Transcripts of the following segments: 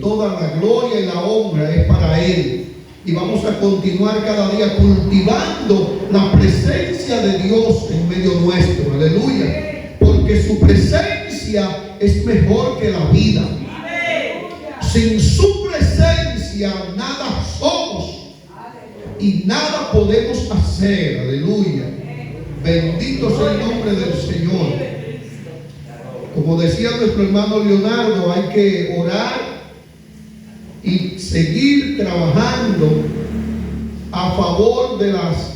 toda la gloria y la honra es para Él. Y vamos a continuar cada día cultivando la presencia de Dios en medio nuestro. Aleluya. Porque su presencia es mejor que la vida. Sin su presencia nada somos y nada podemos hacer. Aleluya. Bendito sea el nombre del Señor. Como decía nuestro hermano Leonardo, hay que orar y seguir trabajando a favor de las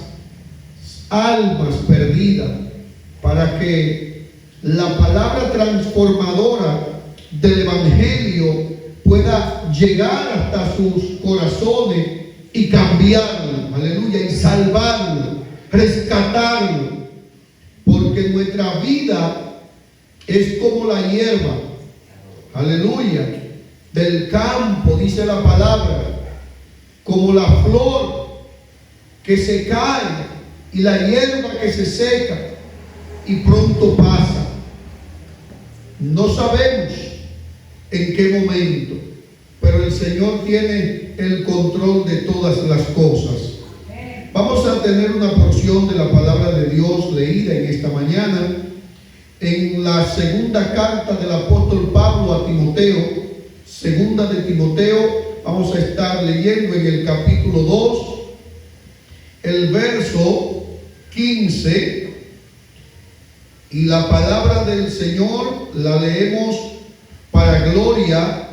almas perdidas, para que la palabra transformadora del Evangelio pueda llegar hasta sus corazones y cambiarlo, aleluya, y salvarlo, rescatarlo, porque nuestra vida es como la hierba, aleluya, del campo, dice la palabra, como la flor que se cae y la hierba que se seca y pronto pasa. No sabemos en qué momento, pero el Señor tiene el control de todas las cosas. Vamos a tener una porción de la palabra de Dios leída en esta mañana en la segunda carta del apóstol Pablo a Timoteo. Segunda de Timoteo, vamos a estar leyendo en el capítulo 2, el verso 15, y la palabra del Señor la leemos para gloria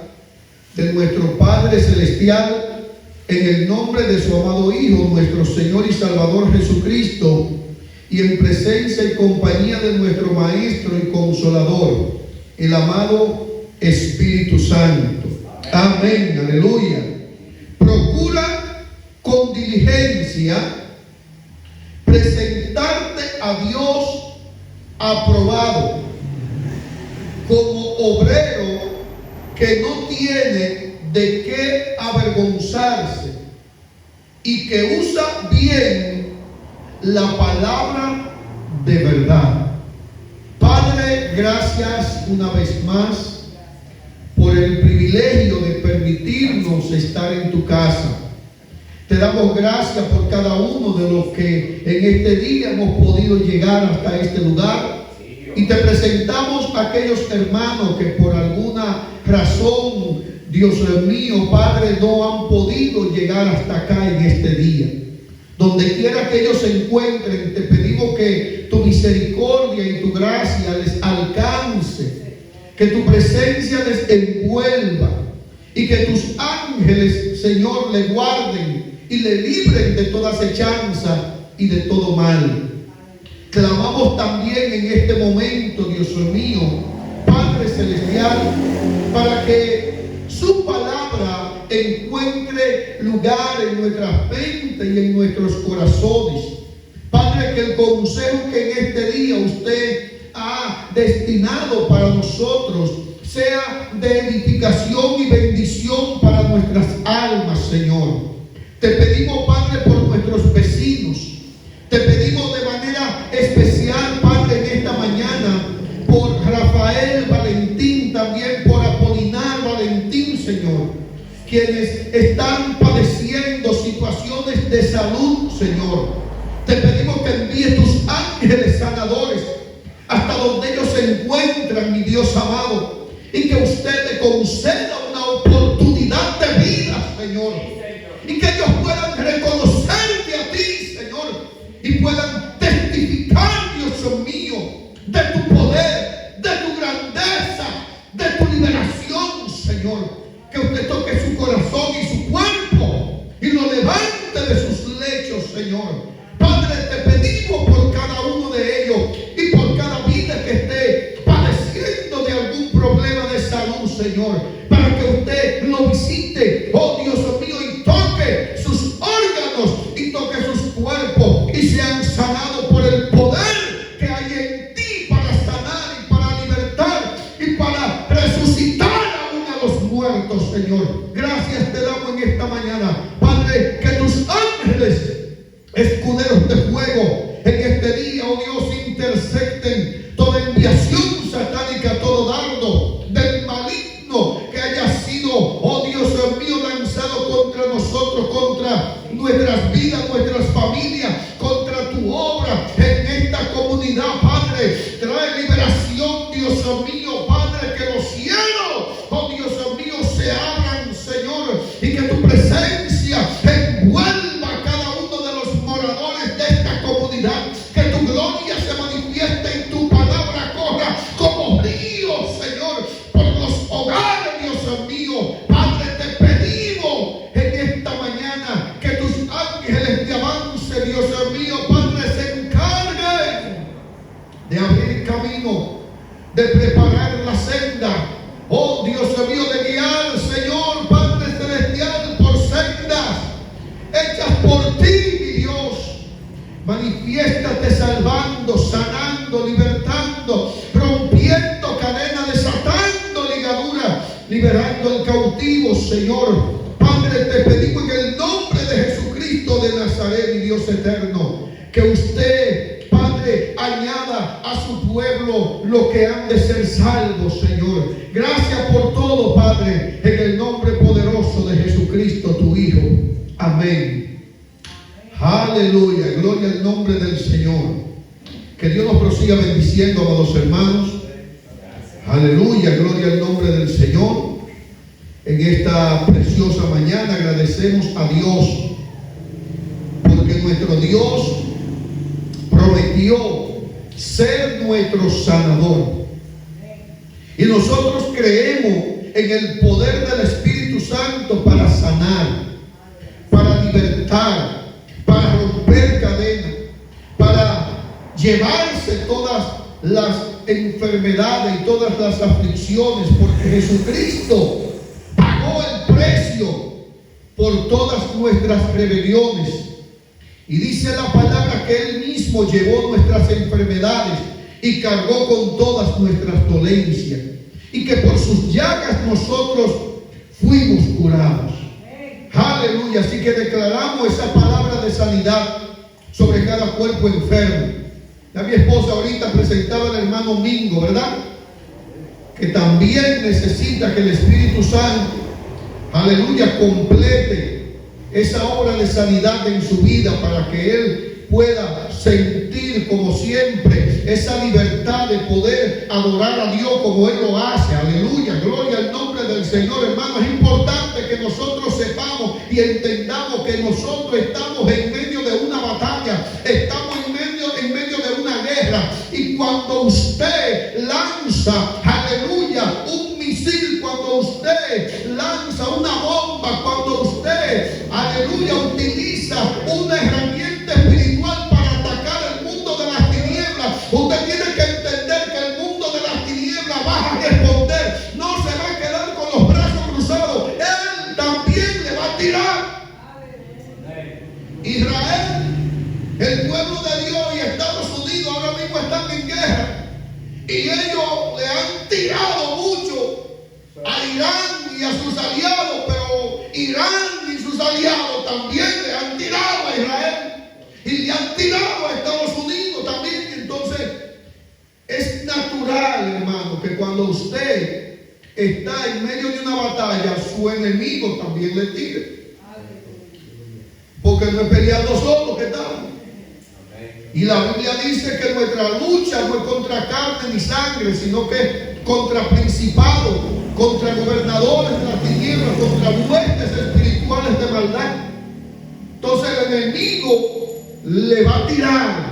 de nuestro Padre Celestial, en el nombre de su amado Hijo, nuestro Señor y Salvador Jesucristo, y en presencia y compañía de nuestro Maestro y Consolador, el amado Espíritu Santo. Amén, aleluya. Procura con diligencia presentarte a Dios aprobado, como obrero que no tiene de qué avergonzarse y que usa bien la palabra de verdad. Padre, gracias una vez más por el privilegio de permitirnos estar en tu casa. Te damos gracias por cada uno de los que en este día hemos podido llegar hasta este lugar. Y te presentamos a aquellos hermanos que por alguna razón, Dios mío, Padre, no han podido llegar hasta acá en este día. Donde quiera que ellos se encuentren, te pedimos que tu misericordia y tu gracia les alcance, que tu presencia les envuelva y que tus ángeles, Señor, le guarden y le libren de toda acechanza y de todo mal. Clamamos también en este momento, Dios mío, Padre Celestial, para que su palabra encuentre lugar en nuestras mentes y en nuestros corazones. Padre, que el consejo que en este día usted ha destinado para nosotros sea de edificación y bendición para nuestras almas, Señor. Te pedimos, Padre, por nuestros vecinos. Te pedimos de manera especial, Padre, en esta mañana, por Rafael Valentín, también por Apolinar Valentín, Señor, quienes están padeciendo situaciones de salud, Señor. Te pedimos que envíes tus ángeles sanadores hasta donde ellos se encuentran, mi Dios amado, y que usted te conceda una oportunidad de vida, Señor, y que ellos puedan reconocerte a ti, Señor, y puedan testificar, Dios mío, de tu poder, de tu grandeza, de tu liberación, Señor. Que usted toque su corazón y su cuerpo y lo levante de sus lechos, Señor. Padre, te pedimos por cada uno de ellos y por cada vida que esté padeciendo de algún problema de salud, Señor, para que usted lo visite, oh Dios mío, y toque sus órganos y toque sus cuerpos y sean sanados por el poder que hay en ti para sanar y para libertar y para resucitar aún a los muertos, Señor. Gracias te damos en esta mañana, Padre, que tus ángeles escuderos de fuego en este día, oh Dios, intercepten toda enviación satánica, todo dardo del maligno que haya sido, oh Dios, nuestras vidas, nuestras familias, contra tu obra en esta comunidad, Padre. Trae liberación, Dios mío, Padre, que los cielos, oh Dios mío, se abran, Señor, y que tu presencia envuelva a cada uno de los moradores de esta comunidad. Que tu gloria se manifieste en tu palabra, corra como río, Señor, por los hogares, Dios mío. Padre, te pedimos en esta mañana que tus ángeles de avance, Dios mío, Padre, se encarguen de abrir camino, de preparar la senda, oh Dios mío, de guiar, Señor, Padre celestial, por sendas hechas por ti, mi Dios. Manifiéstate salvando, sanando, libertando, rompiendo cadenas, desatando ligaduras, liberando al cautivo, Señor. Padre, te pedimos en el nombre de Jesucristo de Nazaret, mi Dios eterno, que usted, Padre, añada a su pueblo lo que han de ser salvos, Señor. Gracias por todo, Padre, en el nombre poderoso de Jesucristo, tu Hijo. Amén. Aleluya, gloria al nombre del Señor. Que Dios nos prosiga bendiciendo, amados hermanos. Aleluya, gloria al nombre del Señor. En esta preciosa mañana agradecemos a Dios, porque nuestro Dios prometió ser nuestro sanador. Y nosotros creemos en el poder del Espíritu Santo para sanar, para libertar, para romper cadenas, para llevarse todas las enfermedades y todas las aflicciones, porque Jesucristo pagó el precio por todas nuestras rebeliones. Y dice la palabra que Él mismo llevó nuestras enfermedades y cargó con todas nuestras dolencias, y que por sus llagas nosotros fuimos curados. Aleluya. Así que declaramos esa palabra de sanidad sobre cada cuerpo enfermo. Ya mi esposa ahorita presentaba al hermano Mingo, ¿verdad? Que también necesita que el Espíritu Santo, aleluya, complete esa obra de sanidad en su vida, para que él pueda sentir como siempre esa libertad de poder adorar a Dios como Él lo hace. Aleluya, gloria al nombre del Señor. Hermano, es importante que nosotros sepamos y entendamos que nosotros estamos en medio de una batalla, estamos en medio de una guerra. Y cuando usted lanza, aleluya, un misil, cuando usted lanza una bomba, cuando usted, aleluya, utiliza una herramienta espiritual para atacar el mundo de las tinieblas, usted tiene que entender que el mundo de las tinieblas va a responder. No se va a quedar con los brazos cruzados. Él también le va a tirar. Israel, el pueblo de Dios y Estados Unidos ahora mismo están en guerra, y ellos le han tirado mucho a Irán y a sus aliados, pero Irán y sus aliados también le han tirado a Israel y le han tirado a Estados Unidos también. Entonces es natural, hermano, que cuando usted está en medio de una batalla, su enemigo también le tire, porque no es peleando solo que estamos. Y la Biblia dice que nuestra lucha no es contra carne ni sangre, sino que es contra principados, contra gobernadores de las tinieblas, contra huestes espirituales de maldad. Entonces el enemigo le va a tirar,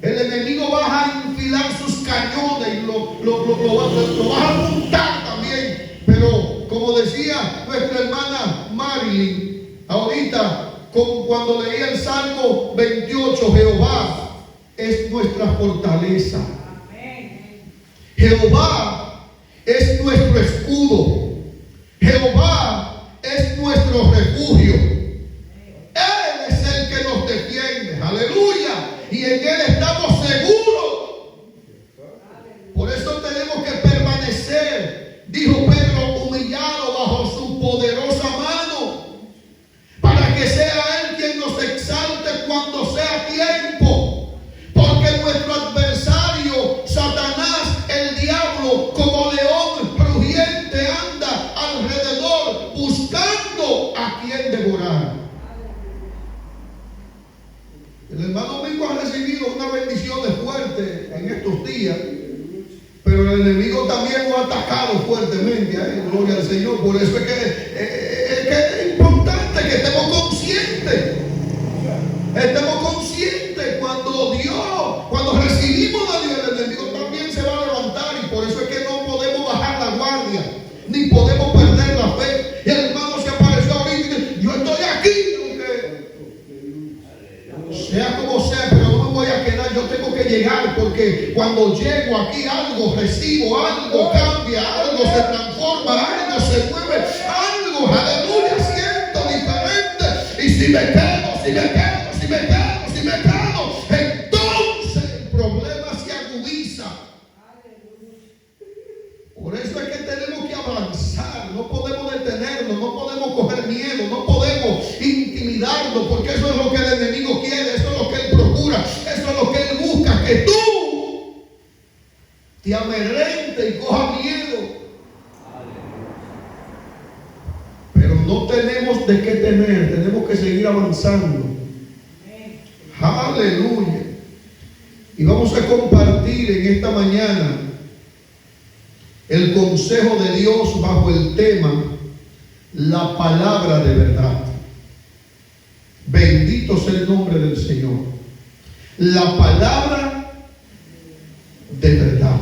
el enemigo va a enfilar sus cañones y lo va a apuntar también. Pero como decía nuestra hermana Marilyn ahorita, como cuando leía el Salmo 28, Jehová es nuestra fortaleza. Jehová es nuestro escudo. Jehová es nuestro refugio. Él es el que nos defiende. Aleluya. Y en Él estamos seguros. Por eso tenemos que permanecer, dijo Pedro, humillado bajo su poderosa mano, para que sea Él quien nos exalte cuando sea tiempo. Porque nuestro adversario, Satanás, el diablo, como león rugiente, anda alrededor buscando a quien devorar. estos días, pero el enemigo también lo ha atacado fuertemente. Gloria al Señor. Por eso es que es importante que estemos conscientes. Estemos conscientes cuando recibimos de Dios, el enemigo también se va a levantar, y por eso es que no podemos bajar la guardia, ni podemos perder la fe. Y el hermano se apareció ahorita y dice: yo estoy aquí, aunque sea como sea, pero no me voy a quedar, yo tengo que llegar, porque cuando llego aquí algo recibo, algo cambia, algo se transforma, algo se mueve, algo, aleluya, siento diferente. Y si me quedo, entonces el problema se agudiza. Por eso es que tenemos que avanzar, no podemos detenernos, no podemos coger miedo, no podemos intimidarnos, porque eso es lo que el enemigo quiere, eso es lo que él procura, eso es lo que él busca, que tú te amedrentes y cojas miedo. Pero no tenemos de qué temer, tenemos que seguir avanzando. Aleluya. Y vamos a compartir en esta mañana el consejo de Dios bajo el tema: la palabra de verdad. Bendito sea el nombre del Señor. La palabra de verdad.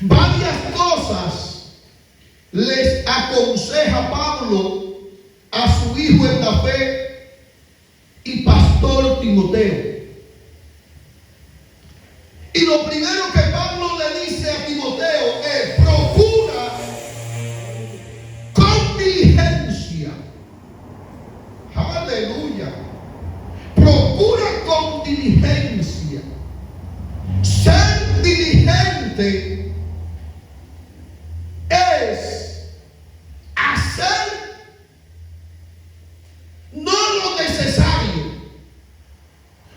Varias cosas les aconseja Pablo a su hijo en la fe y pastor Timoteo. Y lo primero que Pablo le dice a Timoteo es: procura con diligencia. Aleluya. Procura con diligencia. Ser diligente es hacer no lo necesario,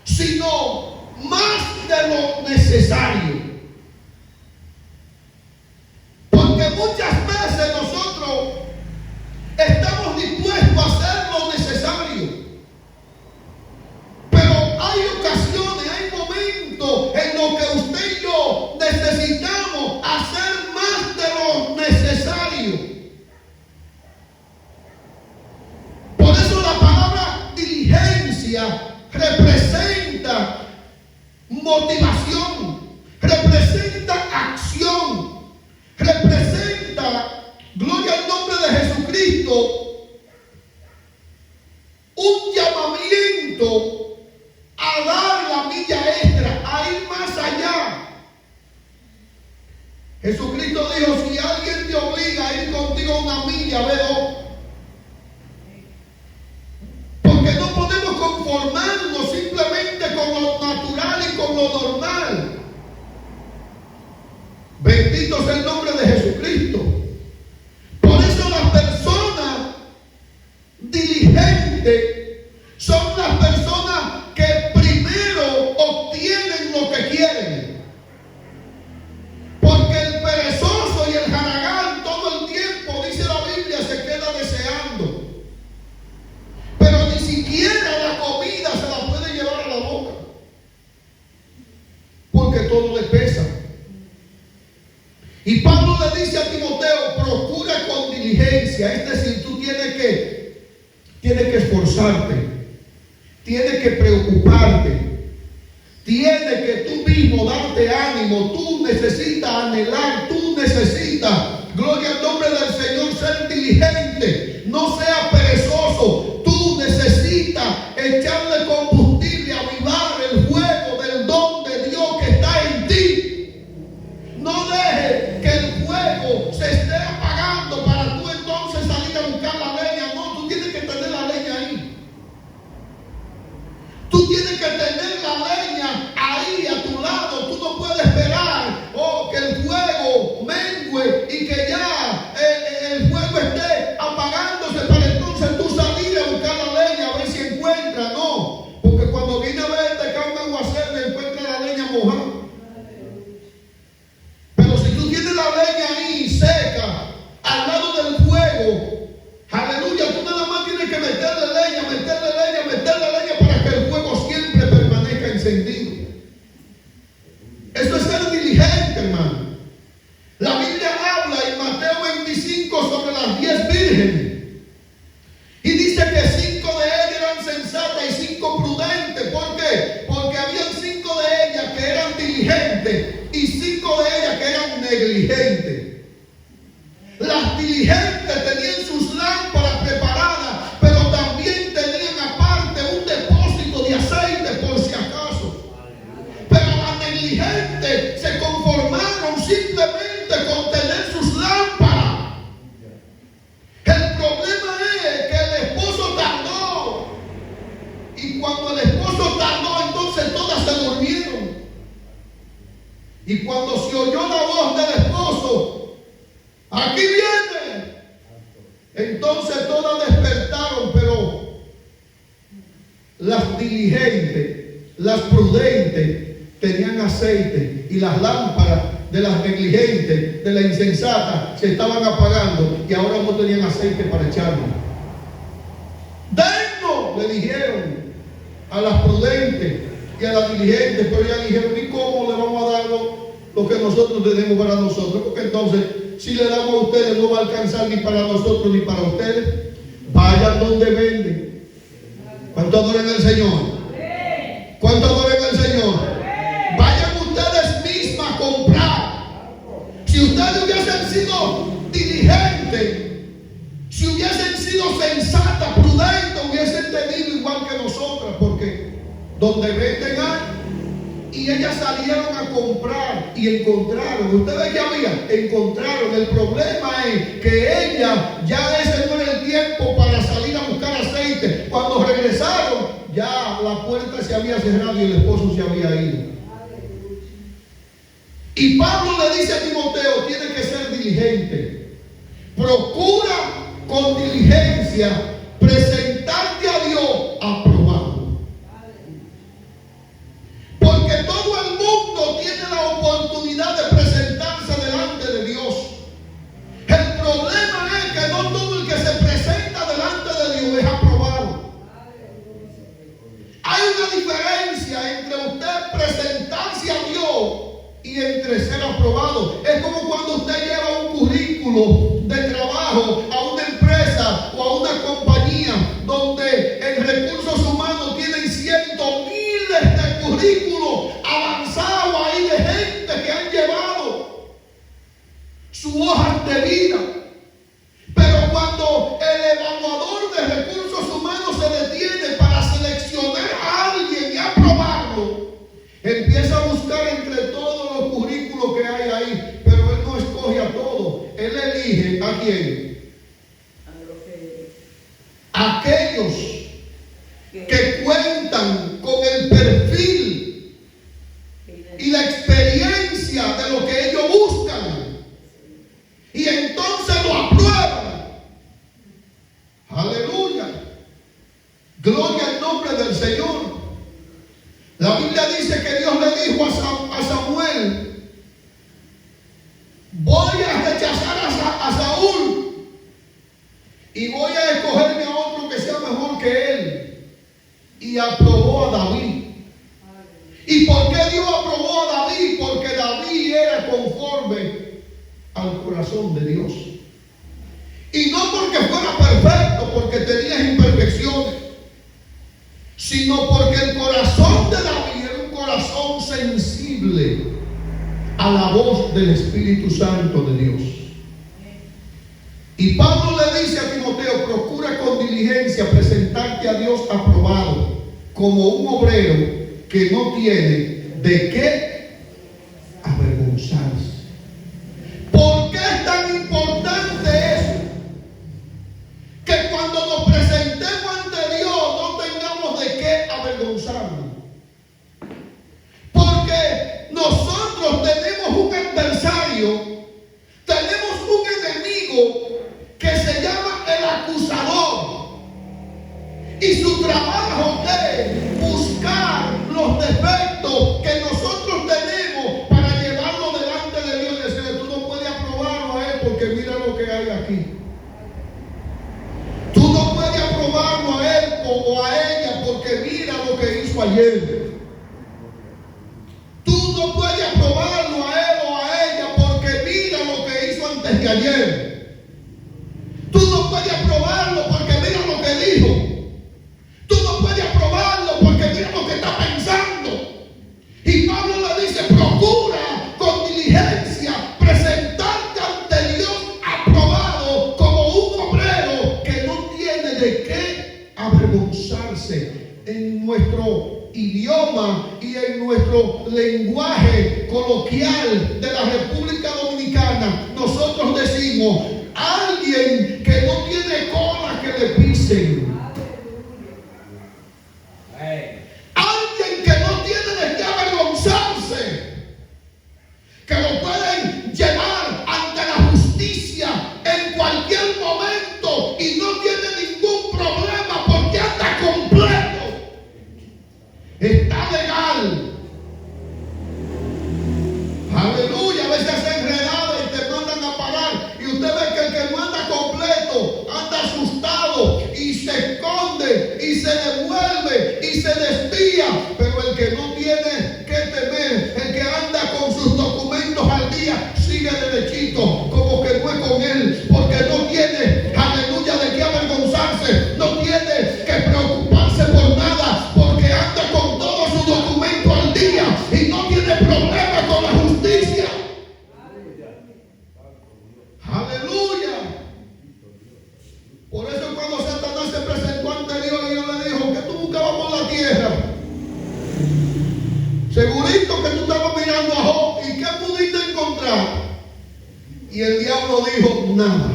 sino más de lo necesario. Porque muchas veces nosotros estamos dispuestos a hacer lo necesario, pero hay ocasiones, hay momentos en los que usted y yo necesitamos hacer más de lo necesario. Por eso la palabra diligencia representa motivación, representa acción, representa, gloria al nombre de Jesucristo, un llamamiento a dar la milla extra, a ir más allá. Jesucristo dijo: si alguien te obliga a ir contigo una milla, ve dos. Porque no podemos conformarnos simplemente con lo natural y con lo normal. Bendito sea el nombre de Jesucristo. Por eso las personas diligentes son las personas que primero obtienen lo que quieren. Porque el perezoso y el haragán todo el tiempo, dice la Biblia, se queda deseando. Pero ni siquiera la comida se la puede llevar a la boca, porque todo le pesa. Y Pablo le dice a Timoteo: procura con diligencia. Es decir, tú tienes que esforzarte, tienes que preocuparte, tienes que tú mismo darte ánimo. Tú necesitas anhelar, tú necesitas, gloria al nombre del Señor, ser diligente. No seas perezoso. Tú necesitas echarle combustible, avivar el fuego del don de Dios que está en ti. No dejes que el fuego se esté apagando para tú entonces salir a buscar la leña. No, tú tienes que tener la leña ahí. Tú tienes que tener la leña ahí a tu lado. Tú no puedes esperar que el fuego mengue y que ya el fuego esté apagándose para entonces tú salir a buscar la leña a ver si encuentras. No, porque cuando viene a ver te cae un aguacero y encuentra la leña mojada. Pero si tú tienes la leña ahí seca al lado del fuego, aleluya, tú nada más tienes que meterle leña para que el fuego siempre permanezca encendido. vírgenes. Y dice que 5 de ellas eran sensatas y 5 prudentes. ¿Por qué? Porque habían 5 de ellas que eran diligentes y 5 de ellas que eran negligentes. Las diligentes tenían sus lámparas preparadas, pero también tenían aparte un depósito de aceite por si acaso. Pero las negligentes se conformaron simplemente con tener sus lámparas. El problema es que el esposo tardó. Y cuando el esposo tardó, entonces todas se durmieron. Y cuando se oyó la voz del esposo, aquí viene, entonces todas despertaron, pero las diligentes, las prudentes, tenían aceite y las lámparas de las negligentes, de la insensata, se estaban apagando y ahora no tenían aceite para echarlo. ¡Denos!, le dijeron a las prudentes y a las diligentes, pero ellas dijeron: ¿y cómo le vamos a dar lo que nosotros tenemos para nosotros? Porque entonces, si le damos a ustedes, no va a alcanzar ni para nosotros ni para ustedes. Vayan donde venden. ¿Cuánto adoran al Señor? ¿Cuánto adoran al Señor? Vayan ustedes mismas a comprar. Si ustedes hubiesen sido diligentes, si hubiesen sido sensatas, prudentes, hubiesen tenido igual que nosotras, porque donde venden hay. Y ellas salieron a comprar y encontraron. Ustedes ya habían, encontraron. El problema es que ellas, ya ese no era el tiempo para salir a buscar aceite. Cuando regresaron, ya la puerta se había cerrado y el esposo se había ido. Y Pablo le dice a Timoteo: tiene que ser diligente. Procura con diligencia presentarte a Dios aprobado. Porque todo el mundo tiene la oportunidad de presentarse delante de Dios. El problema es que no todo el que se presenta delante de Dios es aprobado. Hay una diferencia entre usted presentarse a Dios y entre ser aprobado. Es como cuando usted lleva un currículo de trabajo a una empresa o a una compañía donde en recursos humanos tienen cientos, miles de currículos avanzados ahí de gente que han llevado su hoja de vida. Pero cuando el evaluador de recursos humanos se detiene para seleccionar a alguien y aprobarlo, empieza a buscar entre todos los currículos que hay ahí, pero él no escoge a todos. Él elige a quién. Aquellos que cuentan con el perfil y la experiencia de lo que ellos buscan, y entonces lo aprueban. Aleluya, gloria al nombre del Señor. La Biblia dice que Dios le dijo a Samuel: voy a rechazar a Saúl y voy a escogerme a otro que sea mejor que él. Y aprobó a David. ¿Y por qué Dios aprobó a David? Porque David era conforme al corazón de Dios. Y no porque fuera perfecto, porque tenía imperfecciones, sino porque el corazón de David era un corazón sensible a la voz del Espíritu Santo de Dios. Y Pablo le dice a Timoteo: procura con diligencia presentarte a Dios aprobado, como un obrero que no tiene de qué avergonzarse. ¿Por qué es tan importante eso? Que cuando nos presentemos ante Dios no tengamos de qué avergonzarnos. Porque nosotros tenemos un adversario, tenemos un enemigo que se llama el acusador. Y su trabajo es buscar los defectos que nosotros tenemos para llevarlo delante de Dios y decirle: tú no puedes aprobarlo a él porque mira lo que hay aquí. Tú no puedes aprobarlo a él o a ella porque mira lo que hizo ayer. Tú no puedes aprobarlo a él o a ella porque mira lo que hizo antes de ayer. Tú no puedes aprobarlo porque mira lo que dijo. Tú no puedes aprobarlo porque mira lo que está pensando. Y Pablo le dice, procura con diligencia presentarte ante Dios aprobado como un obrero que no tiene de qué avergonzarse. En nuestro idioma y en nuestro lenguaje coloquial de la República Dominicana, nosotros decimos, alguien que no tiene cola que le pisen. Alguien que no tiene de qué avergonzarse, que lo pueden llevar ante la justicia en cualquier momento y no tiene ningún problema porque anda completo, está legal. Aleluya. A veces se enredada y te mandan a parar y usted ve que el que no anda completo anda asustado y se esconde y se devuelve y se desvía, pero el que no tiene que temer, el que anda con sus documentos al día, sigue derechito como que no es con él, porque no tiene, aleluya, de qué avergonzarse, no tiene que preocuparse por nada, porque anda con todos sus documentos al día y no tiene problema con la justicia. Aleluya. Por eso cuando Satanás se presentó ante Dios y Dios le dijo, ¿qué tú buscabas por la tierra? Segurito que tú estabas mirando a Job, ¿y qué pudiste encontrar? Y el diablo dijo, nada.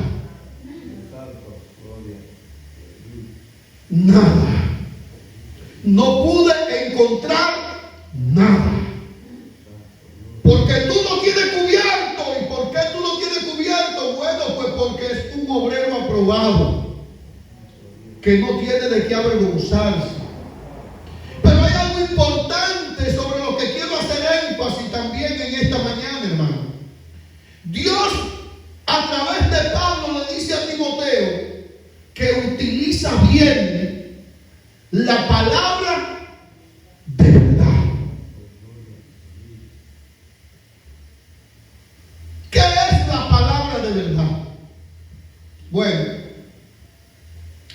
Nada. No pude encontrar nada. Porque tú lo tienes cubierto. ¿Y por qué tú lo tienes cubierto? Bueno, pues porque es un obrero aprobado, que no tiene de qué avergonzarse. Pero hay algo importante sobre lo que quiero hacer énfasis también en esta mañana, hermano. Dios, a través de Pablo, le dice a Timoteo que utiliza bien la palabra de verdad. ¿Qué es la palabra de verdad? Bueno,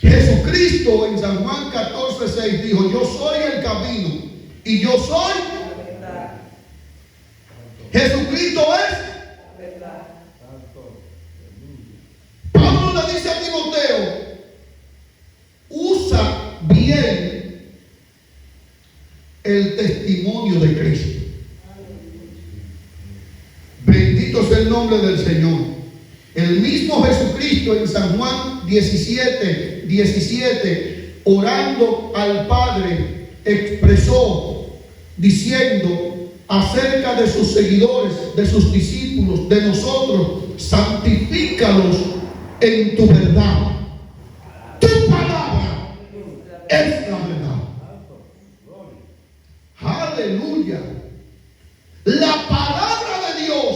Jesucristo en San Juan 14:6 dijo, yo soy el camino y yo soy la verdad. Jesucristo es la verdad. Pablo le dice a Timoteo, usa bien el testimonio de Cristo. Bendito sea el nombre del Señor. El mismo Jesucristo en San Juan 17:17, orando al Padre, expresó diciendo acerca de sus seguidores, de sus discípulos, de nosotros, santifícalos en tu verdad. Tu palabra es la verdad. Aleluya. La palabra de Dios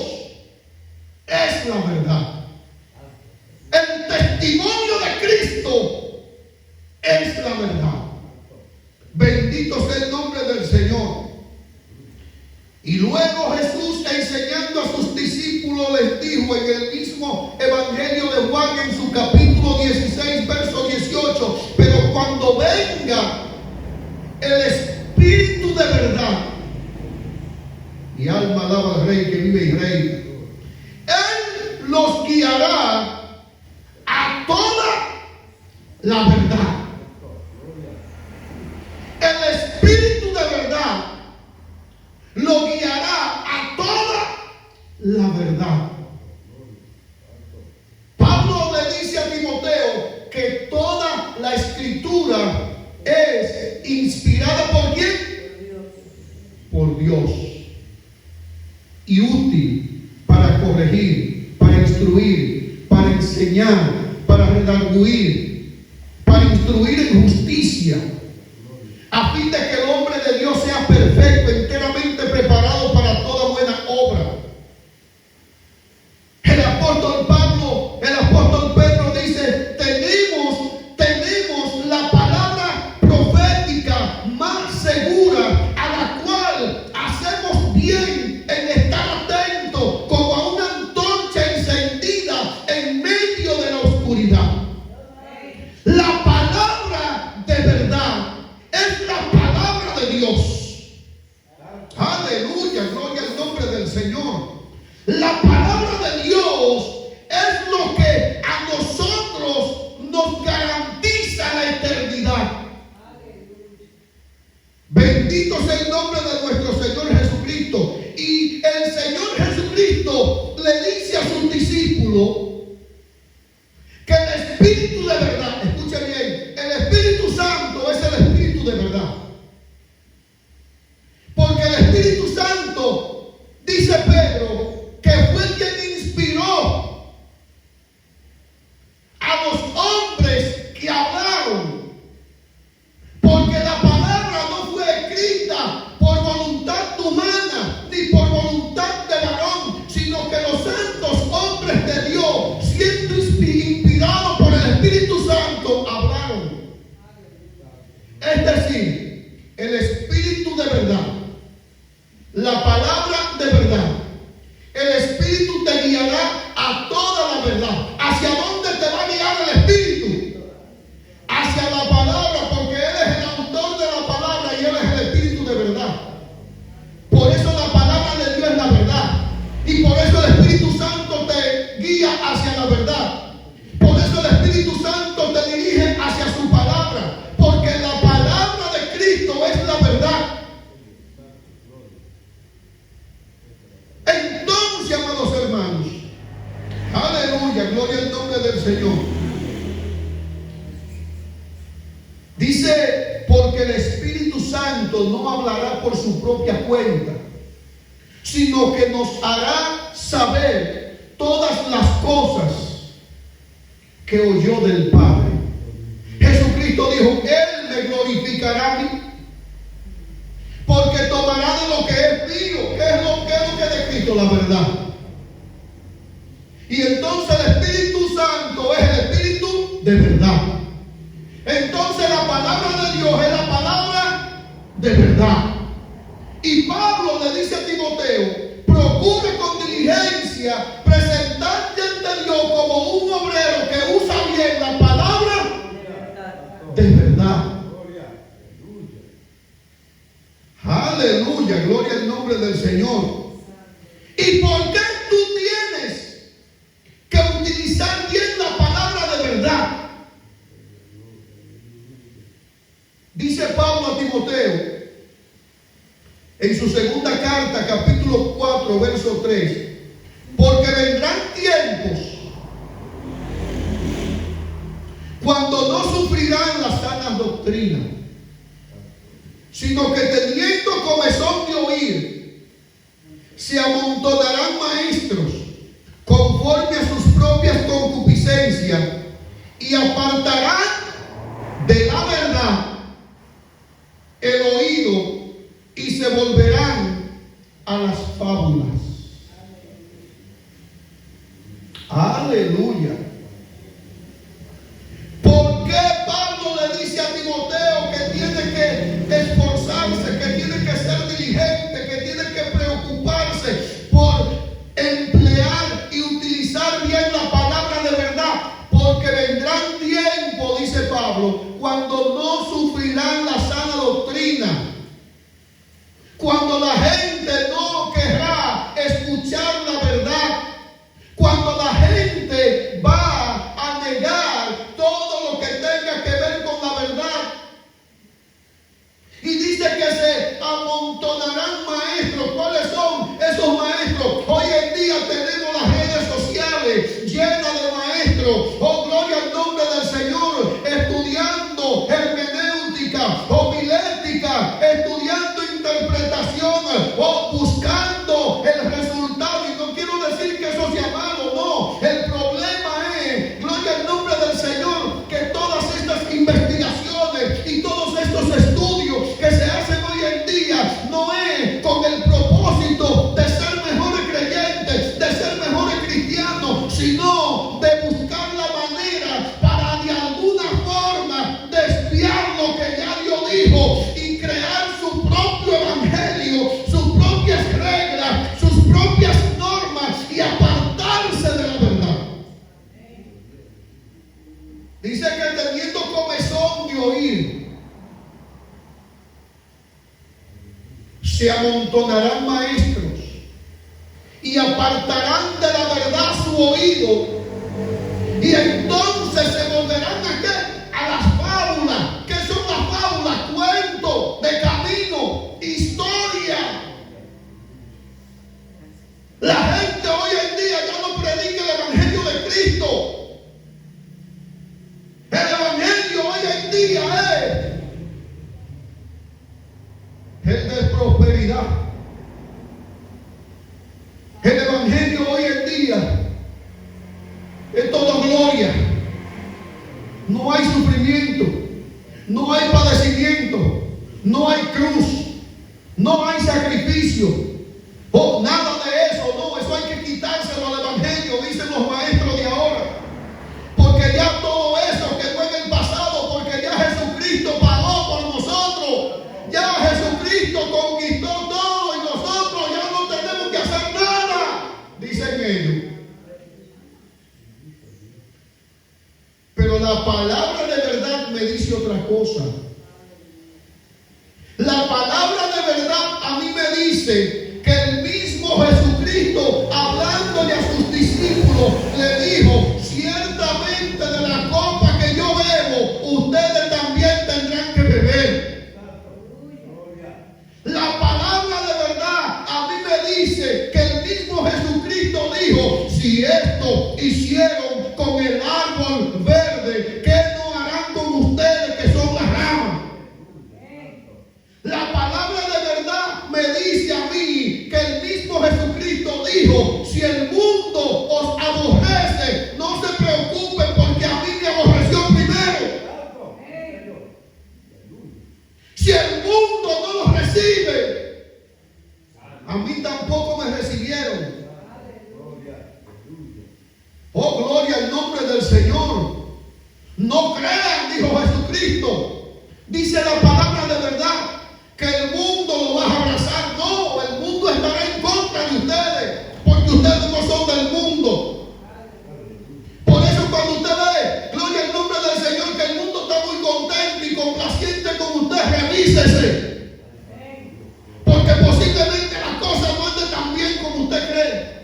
es la verdad. El testimonio de Cristo es la verdad. Bendito sea el nombre del Señor. Y luego Jesús, enseñando a sus discípulos, les dijo en el mismo Evangelio de Juan, en su capítulo 16, verso 18, pero cuando venga el Espíritu de verdad, mi alma alaba al Rey que vive y reina, Él los guiará a toda la verdad. El Espíritu de verdad lo guiará a toda la verdad. Pablo le dice a Timoteo que toda la Escritura es inspirada ¿por quién? Por Dios. Y útil para corregir, para instruir, para enseñar, para redarguir, para instruir en justicia, a fin de que el hombre de Dios sea perfecto, enteramente preparado para toda buena obra. El apóstol Pedro dice, tenemos la palabra profética más segura, a la cual hacemos bien en estar atentos como a una antorcha encendida en medio de la oscuridad. Espíritu de verdad, escucha bien, el Espíritu Santo es el Espíritu de verdad. Porque el Espíritu Santo, dice Pedro, que fue quien inspiró a los hombres que hablaron. Porque la palabra no fue escrita por voluntad humana ni por voluntad de varón, sino que los santos hombres de Dios, siendo inspirados por el Espíritu Santo, hablaron. Es decir, el Espíritu de verdad, la palabra de verdad, el Espíritu te guiará a toda la verdad. ¿Hacia dónde te va a guiar el Espíritu? Hacia la palabra, porque Él es el autor de la palabra y Él es el Espíritu de verdad. Por eso la palabra de Dios es la verdad. Y por eso el Espíritu Santo te guía hacia la verdad. Por eso el Espíritu Santo te dirige hacia su palabra. Porque la palabra de Cristo es la verdad. Entonces, amados hermanos, aleluya, gloria al nombre del Señor. Dice, porque el Espíritu Santo no hablará por su propia cuenta, sino que nos hará saber todas las cosas que oyó del Padre. Jesucristo dijo, Él me glorificará a mí, porque tomará de lo que es mío. ¿Qué es lo que es de Cristo? La verdad. Y entonces el Espíritu Santo es el Espíritu de verdad. Entonces la palabra de Dios es la palabra de verdad. Y Pablo le dice a Timoteo, procure con diligencia presentarte ante Dios como un obrero que usa bien la palabra de verdad. Aleluya, gloria al nombre del Señor. ¿Y por qué tú tienes que utilizar bien la palabra de verdad? Dice Pablo a Timoteo en su segunda carta, capítulo 4, verso 3, porque vendrán tiempos cuando no sufrirán la sana doctrina, sino que teniendo comezón de oír, se amontonarán maestros conforme a sus propias concupiscencias y apartarán de la verdad el oído y se volverán a las fábulas. Aleluya. ¿Por qué Pablo le dice a Timoteo que tiene que esforzarse, que tiene que ser diligente, que tiene que preocuparse por emplear y utilizar bien la palabra de verdad? Porque vendrán tiempos, dice Pablo, cuando no sufrirán la sana doctrina, cuando la gente no querrá escuchar la verdad, cuando la gente va a negar todo lo que tenga que ver con la verdad. Y dice que se amontonarán maestros. ¿Cuáles son esos maestros? Hoy en día tenemos las redes sociales llenas de maestros. Oh, gloria al nombre del Señor. Estudiando hermenéutica, homilética, estudiando interpretación, o buscando el resultado. Y no quiero decir que eso sea malo, no. El problema es, gloria al nombre del Señor, que todas estas investigaciones y todos estos estudios que se hacen hoy en día no es con el propósito de ser mejores creyentes, de ser mejores cristianos, sino de buscar la manera para de alguna forma desviar lo que ya Dios dijo y crear su propio evangelio, sus propias reglas, sus propias normas y apartarse de la verdad. Dice que teniendo comezón de oír, se amontonarán maestros y apartarán de la verdad su oído, y entonces se volverán ¿a qué? A las fábulas. ¿Qué son las fábulas? Cuentos de camino, historia. La gente hoy en día ya no predica el evangelio de Cristo. día es el de prosperidad. El evangelio hoy en día es toda gloria. No hay sufrimiento, no hay padecimiento, no hay cruz, no hay sacrificio, o nada de eso. No, eso hay que quitárselo al evangelio, dicen los maestros de ahora. Porque ya todo eso quedó en el pasado, porque ya Jesucristo pagó por nosotros. Ya Jesucristo conquistó todo y nosotros ya no tenemos que hacer nada, dicen ellos. Pero la palabra de verdad me dice otra cosa. La palabra de verdad a mí me dice que el mismo Jesucristo, hablándole a sus discípulos, le dijo: ciertamente de la copa que yo bebo, ustedes también tendrán que beber. La palabra de verdad a mí me dice que el mismo Jesucristo dijo: si esto hicieron con el árbol verde, ¿qué no harán con ustedes que son las ramas? La palabra de verdad me dice a mí que el mismo Jesucristo dijo: si el mundo os aborrece, no se preocupen, porque a mí me aborreció primero. Si el mundo no los recibe, a mí tampoco me recibieron. Oh, gloria al nombre del Señor. No crean, dijo Jesucristo. Dice la palabra de verdad que el mundo lo va a abrazar. No, el mundo estará en contra de ustedes, porque ustedes no son del mundo. Por eso cuando usted ve, gloria al nombre del Señor, que el mundo está muy contento y complaciente con usted, revísese. Porque posiblemente las cosas no anden tan bien como usted cree.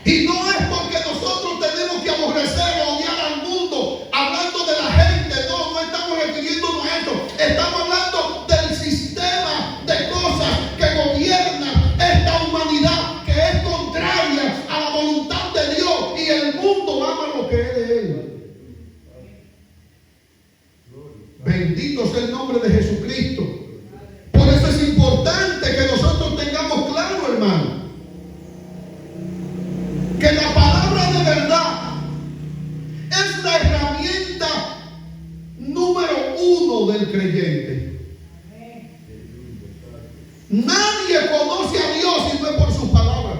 Y no es porque nosotros tenemos que aborrecer o odiar al mundo, hablando de la gente. No, no estamos refiriéndonos a eso. Estamos hablando del sistema de cosas que gobiernan esta humanidad, que es contraria a la voluntad de Dios, y el mundo ama lo que es de Él. Bendito sea el nombre de Jesucristo. Por eso es importante que nosotros tengamos claro, hermano, que la palabra de verdad es la herramienta número 1 del creyente. Nadie conoce a Dios si no es por su palabra.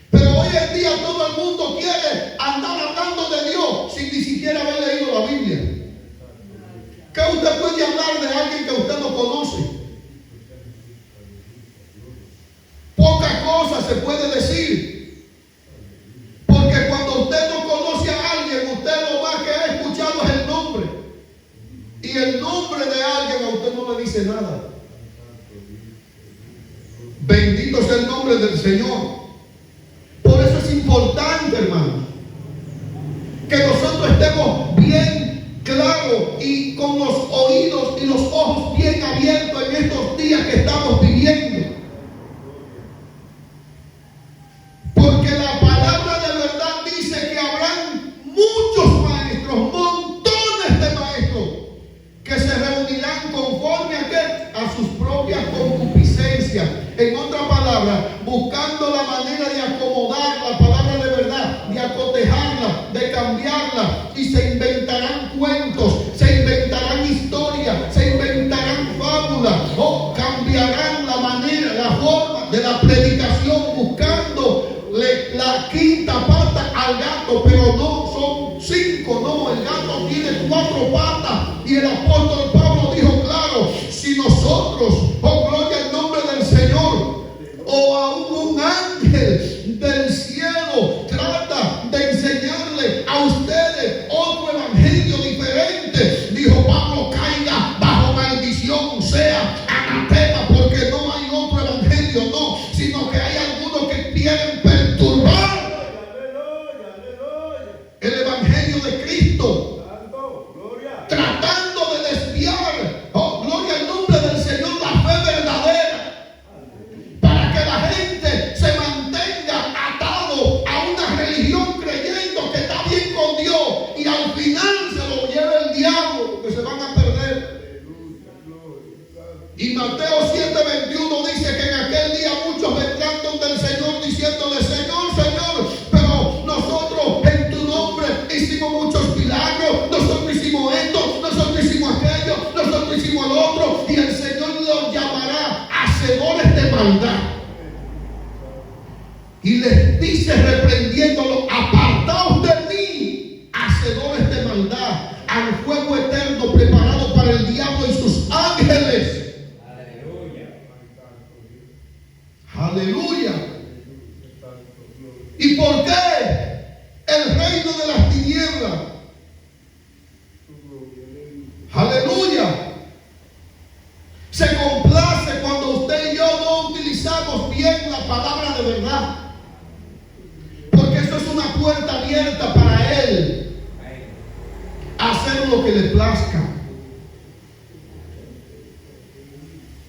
Pero hoy en día todo el mundo quiere andar hablando de Dios sin ni siquiera haber leído la Biblia. ¿Qué usted puede hablar de alguien que usted no conoce? Poca cosa se puede decir. Porque cuando usted no conoce a alguien, usted lo más que ha escuchado es el nombre. Y el nombre de alguien a usted no le dice nada. Bendito sea el nombre del Señor. Por eso es importante, hermano, que nosotros estemos bien claros y con los oídos y los ojos bien abiertos en estos días que estamos viviendo. Porque la palabra de verdad dice que habrán muchos maestros, montones de maestros, que se reunirán conforme a ¿qué? A sus propias concupiscencias. En otra palabra, buscando la manera de acomodar la palabra de verdad, de acotejarla, de cambiarla, y se inventarán cuentos, se inventarán historias, se inventarán fábulas, o cambiarán la manera, la forma de la predicación, buscando la quinta pata al gato. Pero no son 5, no, el gato tiene 4 patas. Y el apóstol Pablo dijo claro: si nosotros, oh gloria al nombre del Señor, o aún un ángel del cielo trata de enseñarle a ustedes otro evangelio diferente, dijo Pablo, caiga bajo maldición, sea anatema, porque no hay otro evangelio, no, sino que hay algunos que quieren perturbar el evangelio de Cristo, tratando de desviar, oh gloria al nombre del Señor, la fe verdadera, para que la gente se mantenga atado a una religión creyendo que está bien con Dios, y al final les dice reprendiéndolo: apartaos de mí, hacedores de maldad, al fuego eterno preparado para el diablo y sus ángeles. Aleluya. ¿Y por qué el reino de las tinieblas? Aleluya. Se complace cuando usted y yo no utilizamos bien la palabra de verdad, porque eso es una puerta abierta para Él hacer lo que le plazca.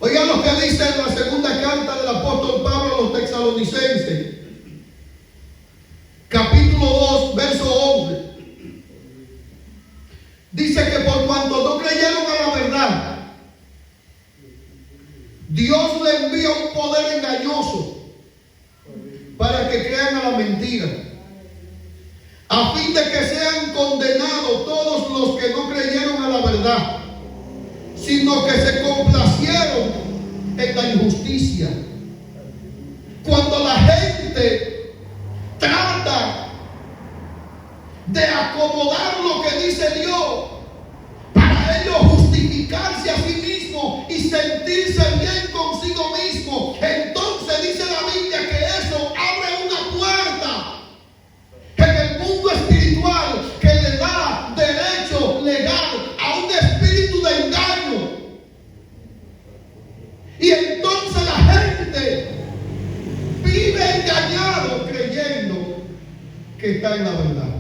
Oigan lo que dice en la segunda carta del apóstol Pablo a los Tesalonicenses, capítulo 2, verso 11. Dice que por cuanto no creyeron a la verdad, Dios le envía un poder engañoso para que crean a la mentira, a fin de que sean condenados todos los que no creyeron a la verdad, sino que se complacieron en la injusticia. Cuando la gente trata de acomodar lo que dice Dios para ellos justificarse a sí mismo y sentirse bien consigo mismo, entonces dice la Biblia que eso abre una puerta en el mundo espiritual que le da derecho legal a un espíritu de engaño. Y entonces la gente vive engañado creyendo que está en la verdad.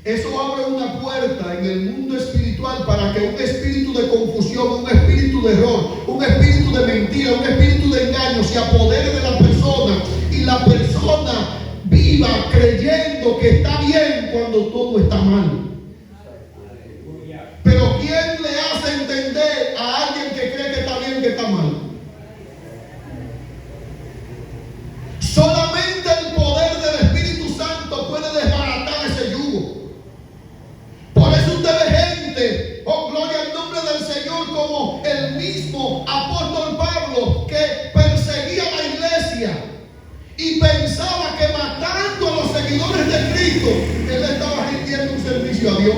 Eso abre una puerta en el mundo espiritual para que un espíritu de confusión, un espíritu de error, un espíritu de mentira, un espíritu de engaño se apodere de la persona y la persona viva creyendo que está bien cuando todo está mal. Pero ¿quién le hace entender a alguien que cree que está bien que está mal? Solamente el poder del Espíritu Santo puede desbaratar ese yugo. Por eso usted ve gente, oh gloria al nombre del Señor, como el mismo apóstol Pablo, que perseguía a la iglesia y pensaba que matando a los seguidores de Cristo, él estaba rindiendo un servicio a Dios.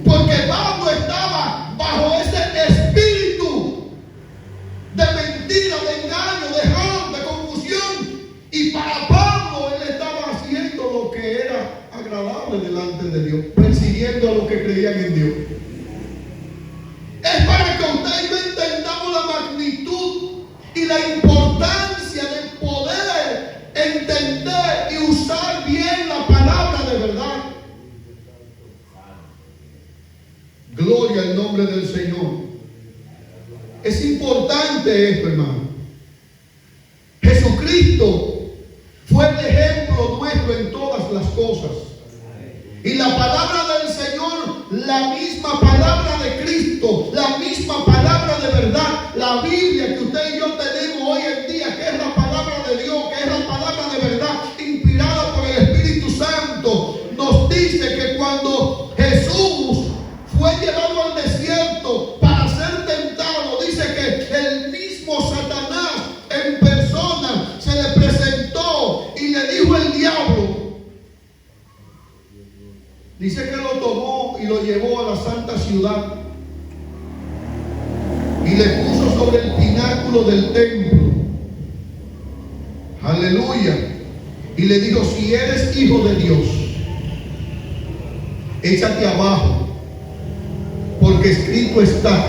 Porque Pablo estaba bajo ese espíritu de mentira, de engaño, de error, de confusión. Y para Pablo él estaba haciendo lo que era agradable delante de Dios, persiguiendo a los que creían en Dios. Es para que usted y yo entendamos la magnitud y la importancia de poder entender y usar bien la palabra de verdad. Gloria al nombre del Señor. Es importante esto, hermano. Jesucristo fue el ejemplo nuestro en todas las cosas. Y la palabra del Señor, la misma palabra de Cristo, la misma palabra de verdad, la Biblia que usted y yo tenemos hoy en día, que es la palabra de Dios, que es la palabra de verdad, inspirada por el Espíritu Santo, nos dice que cuando Jesús fue llevado al desierto para ser tentado, dice que el mismo Satanás en persona se le presentó y le dijo el diablo. Dice que lo tomó y lo llevó a la santa ciudad y le puso sobre el pináculo del templo. Aleluya. Y le dijo: si eres hijo de Dios, échate abajo, porque escrito está: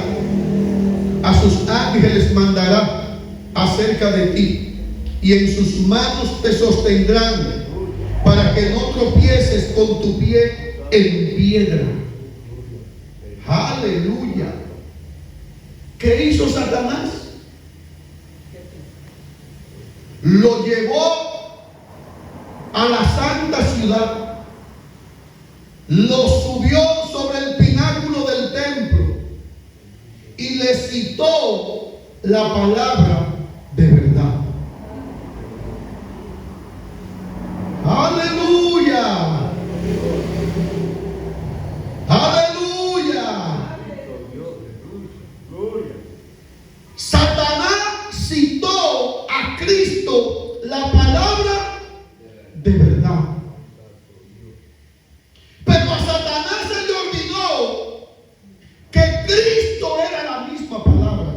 a sus ángeles mandará acerca de ti, y en sus manos te sostendrán, para que no tropieces con tu pie en piedra. Aleluya. ¿Qué hizo Satanás? Lo llevó a la santa ciudad, lo subió sobre el pináculo del templo y le citó la palabra de verdad. Aleluya. Aleluya. Satanás citó de verdad. Pero a Satanás se le olvidó que Cristo era la misma palabra.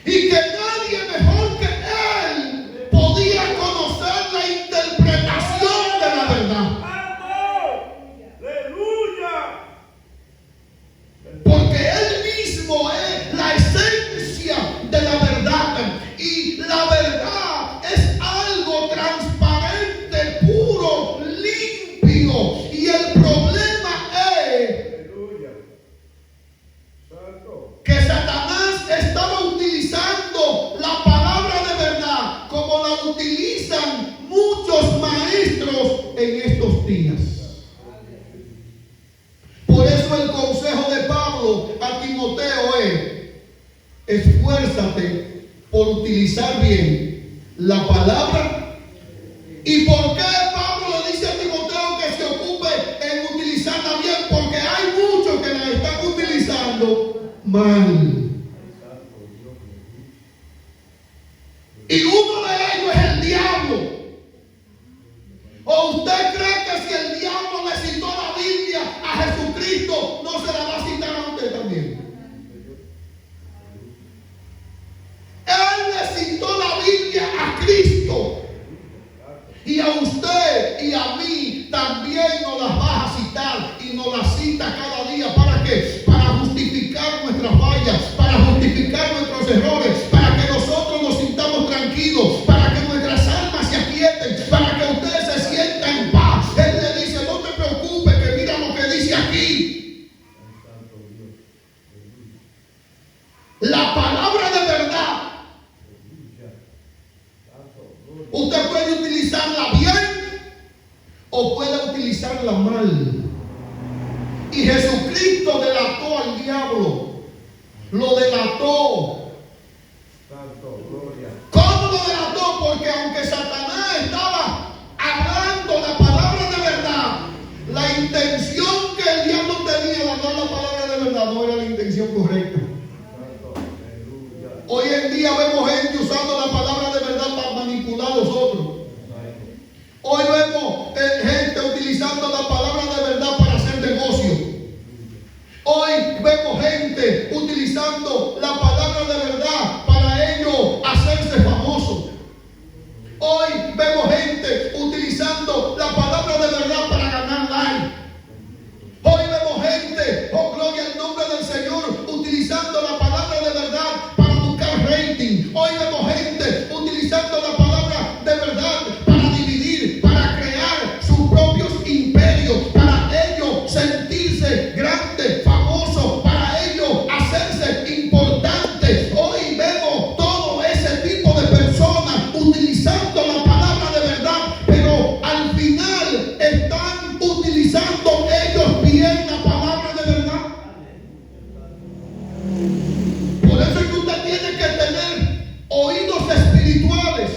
Y que nadie mejor que Él podía conocer la interpretación de la verdad. Porque Él mismo es la esencia de la verdad. Y la verdad es algo transparente, puro, limpio. Y el problema es que Satanás estaba utilizando la palabra de verdad como la utilizan muchos maestros en estos días. Por eso el consejo de Pablo a Timoteo es: esfuérzate por utilizar bien la palabra. ¿Y por qué Pablo le dice a Timoteo que se ocupe en utilizarla bien? Porque hay muchos que la están utilizando mal. Y uno de ellos es el diablo. ¿O usted cree que si el diablo le citó la Biblia a Jesucristo, no se la va a citar a usted también? Él le citó la Biblia a Cristo. Y a usted y a mí también nos las va a citar. Y nos las cita cada día. ¿Para qué? Para justificar nuestras fallas, para justificar nuestros errores, para que nosotros nos sintamos tranquilos, para que nuestras almas se aquieten, para que ustedes se sientan en paz. Él le dice: no te preocupes, que mira lo que dice aquí. La palabra de verdad, usted puede utilizarla bien o puede utilizarla mal. Y Jesucristo delató al diablo. Lo delató. ¿Cómo lo delató? Porque aunque Satanás estaba hablando la palabra de verdad, la intención que el diablo tenía de hablar la palabra de verdad no era la intención correcta. Hoy en día vemos gente usando la palabra de verdad para manipular a los otros. Hoy vemos gente utilizando la palabra de verdad para hacer negocio. Hoy vemos gente utilizando la palabra de verdad para ellos hacerse famosos. Hoy vemos gente utilizando la palabra de verdad para ganar like. Hoy vemos gente, oh gloria al nombre del Señor, utilizando la palabra de verdad para buscar rating. Hoy vemos gente utilizando la palabra de verdad para dividir, para crear sus propios imperios, para ellos sentirse grandes, famosos, para ellos hacerse importantes. Hoy vemos todo ese tipo de personas utilizando la palabra de verdad, pero al final están utilizando ellos bien la palabra de verdad. Por eso es que usted tiene que tener oídos espirituales.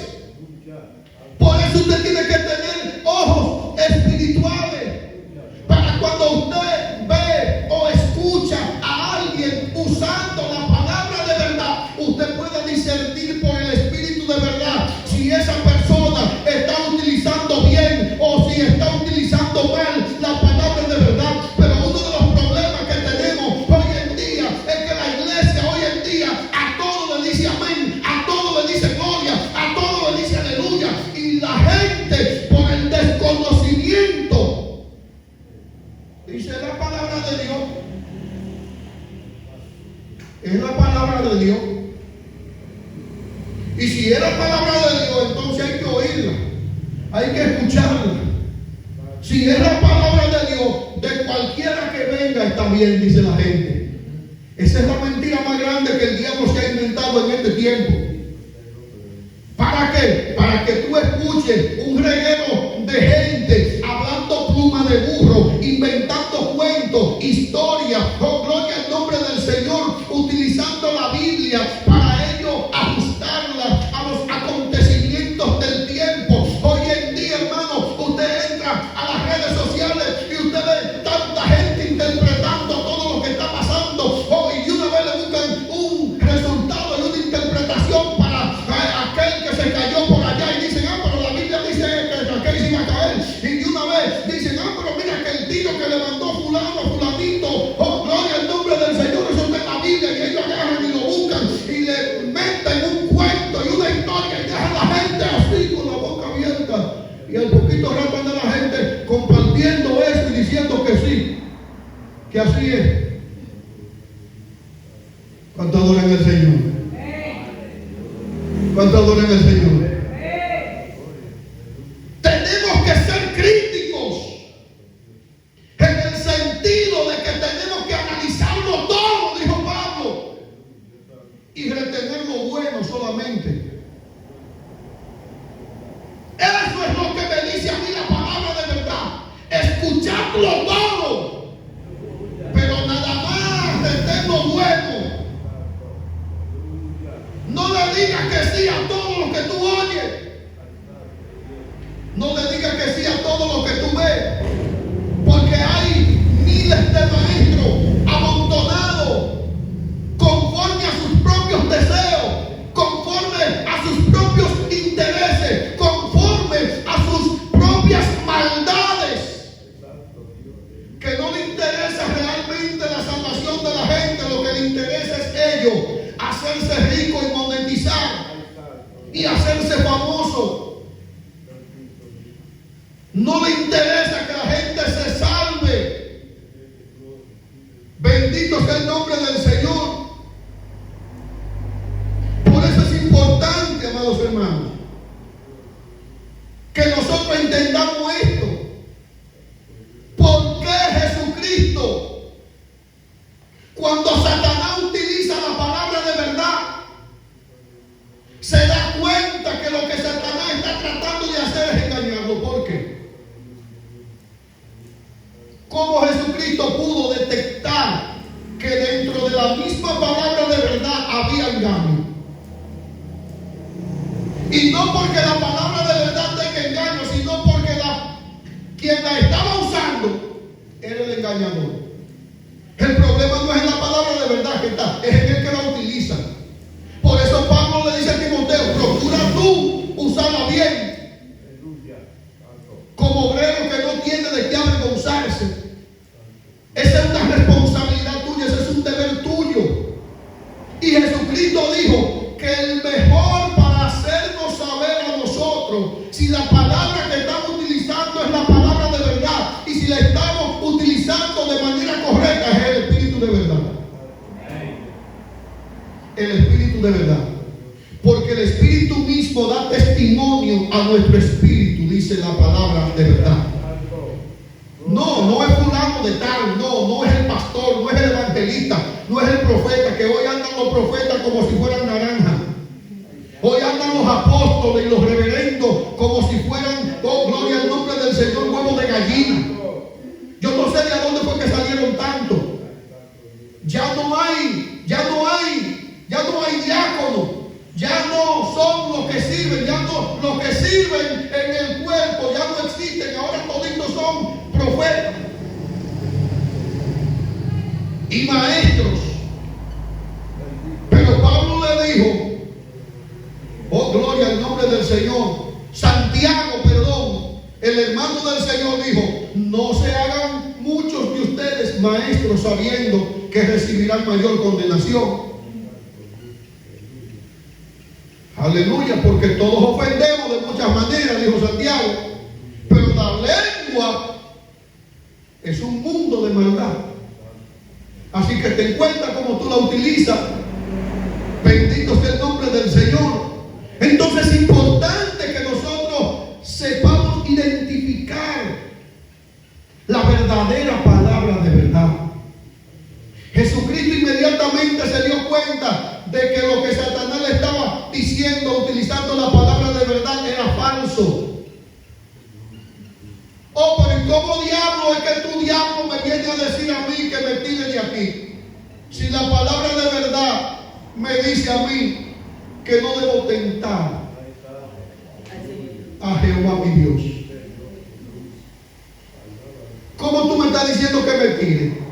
Por eso usted tiene que tener ojos espirituales. Para cuando usted ve o escucha a alguien usando la palabra de verdad, usted pueda discernir por el Espíritu de verdad si esa persona está utilizando bien o si está utilizando mal la palabra de verdad. Pero uno de los problemas que tenemos hoy en día es que la iglesia hoy en día a todo le dice amén, a todo le dice gloria, a todo le dice aleluya. Y la gente, por el desconocimiento, dice: la palabra de Dios. Es la palabra de Dios. Y si es la palabra de Dios, entonces hay que oírla, hay que escucharla. Si es la palabra de Dios, de cualquiera que venga está bien, dice la gente. Esa es la mentira más grande que el diablo se ha inventado en este tiempo. ¿Para qué? Para que tú escuches un reguero de gente hablando pluma de burro, inventando cuentos, historias, oh gloria al nombre del Señor, utilizando la Biblia para ellos ajustarla a los acontecimientos del tiempo. Hoy en día, hermano, usted entra a las redes sociales y usted ve tanta gente interpretando todo lo que está pasando. Oh, y una vez le buscan un resultado y una interpretación Y al poquito rato anda la gente compartiendo eso y diciendo que sí, que así es. ¿Cuánto adoran al Señor? ¿Cuánto adoran al Señor? Tenemos que ser críticos en el sentido de que tenemos que analizarlo todo, dijo Pablo, y retener lo bueno solamente. Eso es lo que me dice a mí la palabra de verdad. Escucharlo todo, pero nada más retener lo bueno. No le digas que sí a todo lo que tú oyes. No le digas que sí a todo lo que tú ves. Porque hay miles de maestros amontonados conforme a sus propios deseos, conforme a sus propios intereses, conforme a sus propias maldades, que no le interesa realmente la salvación de la gente. Lo que le interesa es ellos hacerse rico y monetizar y hacerse famoso. No le interesa que la gente se salve. Bendito sea el nombre del Señor. Por eso es importante, amados hermanos, que nosotros entendamos esto. ¿Por qué Jesucristo, cuando Satanás utiliza la palabra de verdad, se da cuenta que lo que Satanás está tratando de hacer es engañarlo? ¿Por qué? ¿Cómo Jesucristo pudo detectar que dentro de la misma palabra de verdad había engaño? Y no porque la palabra de verdad tenga engaño, sino porque quien la estaba usando era el engañador. El problema no es en la palabra de verdad que está, es en el que la utiliza. Por eso Pablo le dice a Timoteo: procura tú usarla bien, como obrero que no tiene de qué avergonzarse. Esa es una responsabilidad tuya, ese es un deber tuyo. Y Jesucristo dijo que el mejor para hacernos saber a nosotros si la palabra que estamos utilizando es la palabra de verdad y si la estamos utilizando de manera correcta es el Espíritu de verdad. El Espíritu de verdad. Porque el Espíritu mismo da testimonio a nuestro espíritu, dice la palabra de verdad. No es fulano de tal, no es el pastor, no es el evangelista, no es el profeta, que hoy andan los profetas como si fueran naranjas. Hoy andan los apóstoles y los reverendos como si fueran, oh gloria al nombre del Señor, huevos de gallina. Yo no sé de a dónde fue que salieron tanto. Ya no hay diáconos. Ya no son los que sirven, ya no los que sirven en el cuerpo, ya no existen, ahora toditos son profetas y maestros. Pero Pablo le dijo, oh gloria al nombre del Señor, Santiago, el hermano del Señor dijo: no se hagan muchos de ustedes maestros sabiendo que recibirán mayor condenación. Aleluya, porque todos ofendemos de muchas maneras, dijo Santiago, pero la lengua es un mundo de maldad. Así que ten cuenta cómo tú la utilizas. Bendito sea el nombre del Señor. Entonces es importante que nosotros sepamos identificar la verdadera palabra de verdad. Jesucristo inmediatamente se dio cuenta de que lo que Satanás le estaba diciendo, utilizando la palabra de verdad, era falso. Oh, pero ¿y cómo diablo es que tu diablo me viene a decir a mí que me tire de aquí? Si la palabra de verdad me dice a mí que no debo tentar a Jehová mi Dios. ¿Cómo tú me estás diciendo que me tire?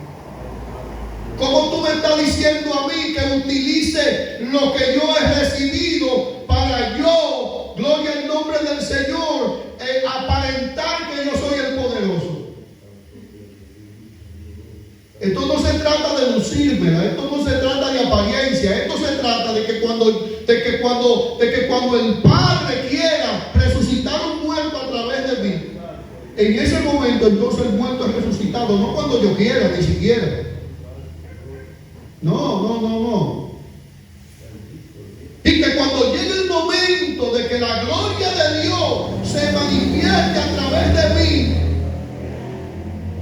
¿Cómo tú me estás diciendo a mí que utilice lo que yo he recibido para yo, gloria al nombre del Señor, aparentar que yo soy el poderoso? Esto no se trata de lucirme, esto no se trata de apariencia, esto se trata de que cuando el Padre quiera resucitar un muerto a través de En ese momento entonces el muerto es resucitado, no cuando yo quiera, ni siquiera. No. Y que cuando llegue el momento de que la gloria de Dios se manifieste a través de mí,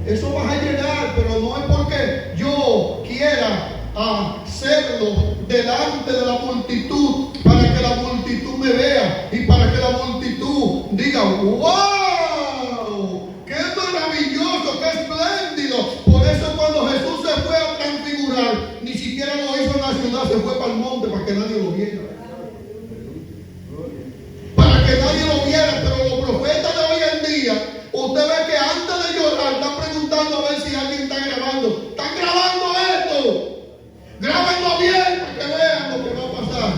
eso va a llegar, pero no es porque yo quiera hacerlo delante de la multitud, para que la multitud me vea y para que la multitud diga: ¡wow! ¡Qué maravilloso! ¡Qué espléndido! Por eso cuando Jesús se fue a transfigurar, ni siquiera lo hizo en la ciudad, se fue para el monte para que nadie lo viera. Para que nadie lo viera, pero los profetas de hoy en día, usted ve que antes de llorar están preguntando a ver si alguien está grabando. ¿Están grabando esto? Grábenlo bien para que vean lo que va a pasar.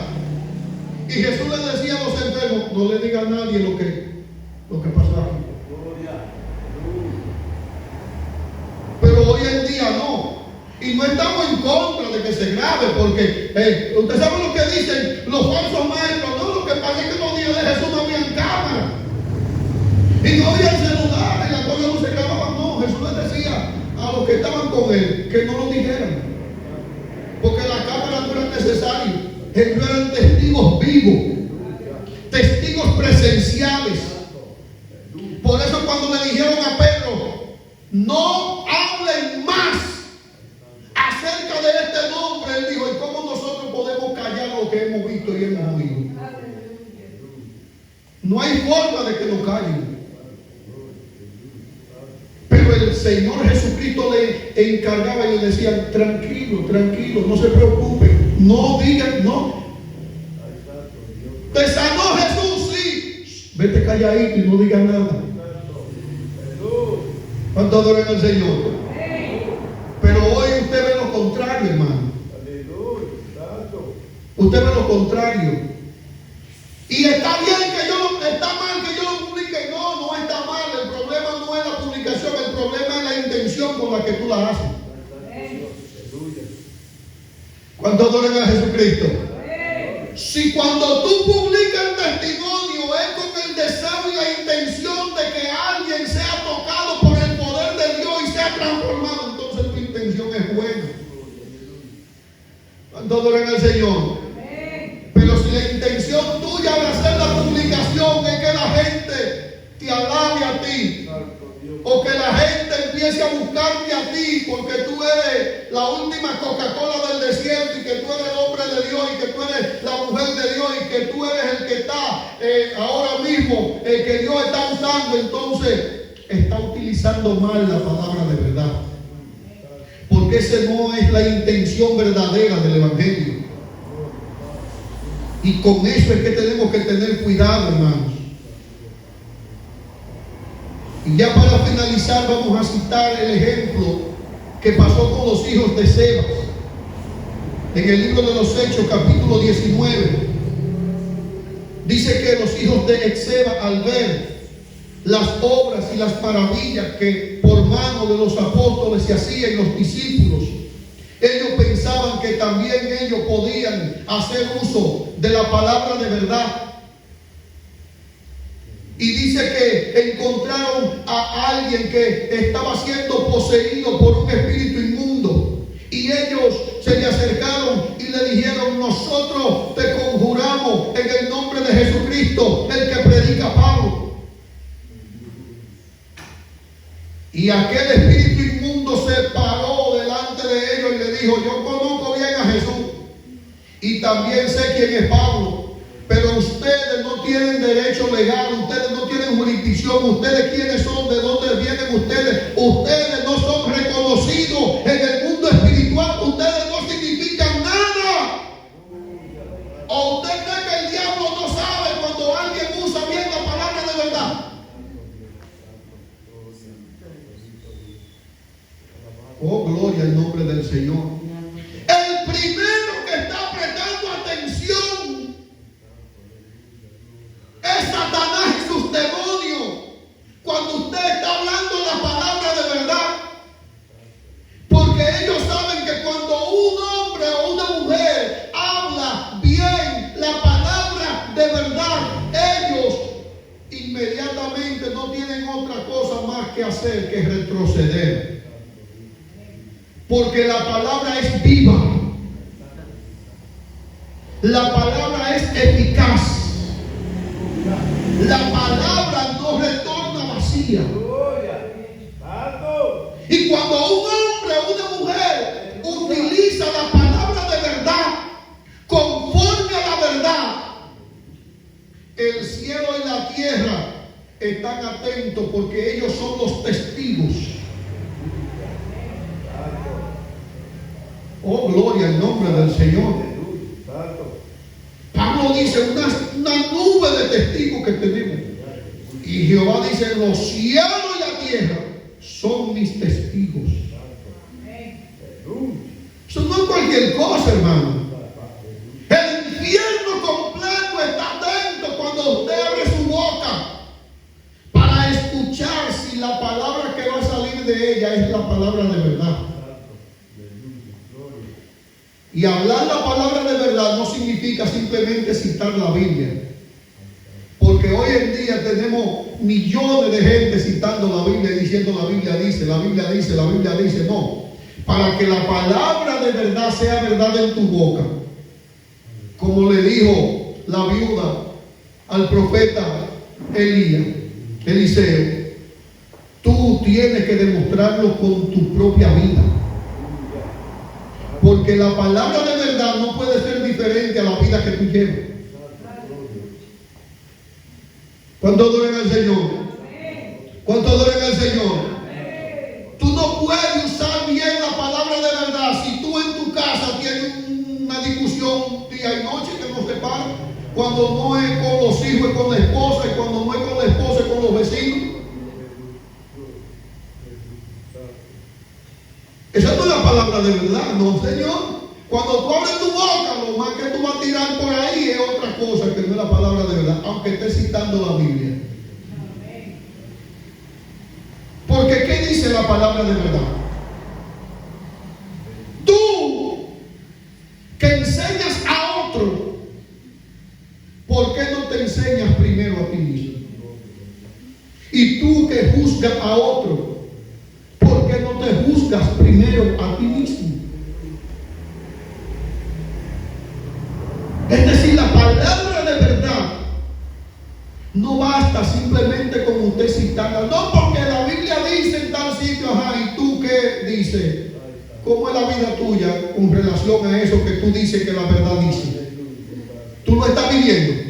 Y Jesús le decía a los enfermos: no le diga a nadie lo que pasó. Pero hoy en día no. Y no estamos en contra de que se grabe, porque usted sabe lo que dicen los falsos maestros. No, lo que pasa es que los días de Jesús no había cámara y no había celulares, las cosas no se grababan. No, Jesús les decía a los que estaban con él que no lo dijeran, porque las cámaras no eran necesarias. Ellos eran testigos vivos, testigos presenciales. Por eso cuando le dijeron a Pedro: no hablen más acerca de este nombre, él dijo: ¿y cómo nosotros podemos callar lo que hemos visto y hemos oído? No hay forma de que nos callen. Pero el Señor Jesucristo le encargaba y le decía: tranquilo, no se preocupen, no digan, no. ¿Te sanó Jesús? Sí. Vete calladito y no digas nada. ¿Cuánto adoran al Señor? Pero hoy usted ve lo contrario, hermano. Usted ve lo contrario. Y está bien que está mal que yo lo publique. No está mal. El problema no es la publicación, el problema es la intención con la que tú la haces. ¿Cuánto adoran a Jesucristo? Si cuando tú publicas el testimonio es con el deseo y la intención de que alguien sea tocado por el poder de Dios y sea transformado, entonces tu intención es buena. ¿Cuánto adoran al Señor? Pero si la intención tuya al hacer la publicación es que la gente te alabe a ti, o que la gente empiece a buscarte a ti porque tú eres la última Coca-Cola del desierto y que tú eres el hombre de Dios y que tú eres la mujer de Dios y que tú eres el que está ahora mismo, que Dios está usando, entonces está utilizando mal la palabra de verdad, porque esa no es la intención verdadera del Evangelio. Y con eso es que tenemos que tener cuidado, hermanos. Y ya para finalizar vamos a citar el ejemplo que pasó con los hijos de Sebas. En el libro de los Hechos, capítulo 19, dice que los hijos de Seba, al ver las obras y las maravillas que por mano de los apóstoles se hacían los discípulos, ellos pensaban que también ellos podían hacer uso de la palabra de verdad. Y dice que encontraron a alguien que estaba siendo poseído por un espíritu inmundo. Y ellos se le acercaron y le dijeron: nosotros te conjuramos en el nombre de Jesucristo, el que predica Pablo. Y aquel espíritu inmundo se paró delante de ellos y le dijo: yo conozco bien a Jesús y también sé quién es Pablo. Pero ustedes no tienen derecho legal, ustedes no tienen jurisdicción, ustedes quiénes son, de dónde vienen ustedes no son reconocidos en el mundo espiritual, ustedes no significan nada. ¿O usted cree que el diablo no sabe cuando alguien usa bien la palabra de verdad? Oh, gloria al nombre del Señor. El primero que está prestando atención es Satanás y sus demonios cuando usted está hablando la palabra de verdad, porque ellos saben que cuando un hombre o una mujer habla bien la palabra de verdad, ellos inmediatamente no tienen otra cosa más que hacer que retroceder. Porque la palabra es viva. La palabra es eficaz. La palabra no retorna vacía. Y cuando un hombre o una mujer utiliza la palabra de verdad, conforme a la verdad, el cielo y la tierra están atentos porque ellos son los testigos. Oh, gloria al nombre del Señor. Pablo dice una nube de testigos que tenemos. Y Jehová dice, los cielos y la tierra son mis testigos. Eso no es cualquier cosa, hermano. El infierno completo está atento cuando usted abre su boca para escuchar si la palabra que va a salir de ella es la palabra de verdad. Y hablar la palabra de verdad no significa simplemente citar la Biblia. Porque hoy en día tenemos millones de gente citando la Biblia y diciendo la Biblia dice, la Biblia dice, la Biblia dice. No. Para que la palabra de verdad sea verdad en tu boca. Como le dijo la viuda al profeta Eliseo, tú tienes que demostrarlo con tu propia vida. Porque la palabra de verdad no puede ser diferente a la vida que tú llevas. ¿Cuánto adoran al Señor? ¿Cuánto adoran al Señor? Tú no puedes usar bien la palabra de verdad si tú en tu casa tienes una discusión día y noche que no se para. Cuando no es con los hijos, es con la esposa, y cuando no es con la esposa, es con los vecinos. Esa no es la palabra de verdad, no, Señor. Cuando tú abres tu boca, lo más que tú vas a tirar por ahí es otra cosa que no es la palabra de verdad, aunque estés citando la Biblia. Porque ¿qué dice la palabra de verdad? Tú que enseñas a otro, ¿por qué no te enseñas primero a ti mismo? Y tú que juzgas a otro, ¿por qué no te juzgas primero a ti mismo? Es decir, la palabra de verdad no basta simplemente con usted citarla. No, porque la Biblia dice en tal sitio, ajá, ¿y tú qué dices? ¿Cómo es la vida tuya con relación a eso que tú dices que la verdad dice? ¿Tú lo estás viviendo?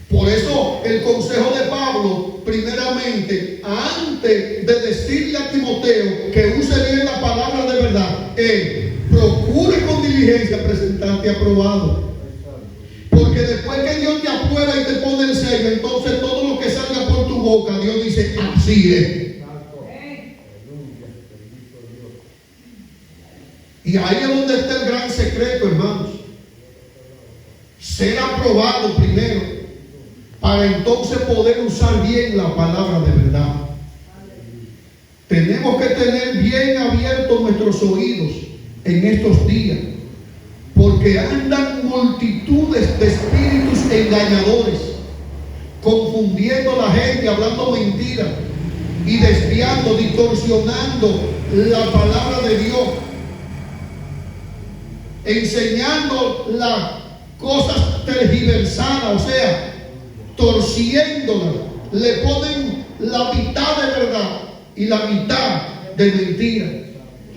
Por eso el consejo de Pablo, primeramente, antes de decirle a Timoteo que use bien la palabra de verdad, procure con diligencia presentarte aprobado. Porque después que Dios te aprueba y te pone el sello, entonces todo lo que salga por tu boca, Dios dice, así es. Y ahí es donde está el gran secreto, hermanos. Ser aprobado primero, para entonces poder usar bien la palabra de verdad. Tenemos que tener bien abiertos nuestros oídos en estos días, porque andan multitudes de espíritus engañadores, confundiendo a la gente, hablando mentiras y desviando, distorsionando la palabra de Dios, enseñando las cosas tergiversadas, o sea, torciéndolas. Le ponen la mitad de verdad y la mitad de mentira.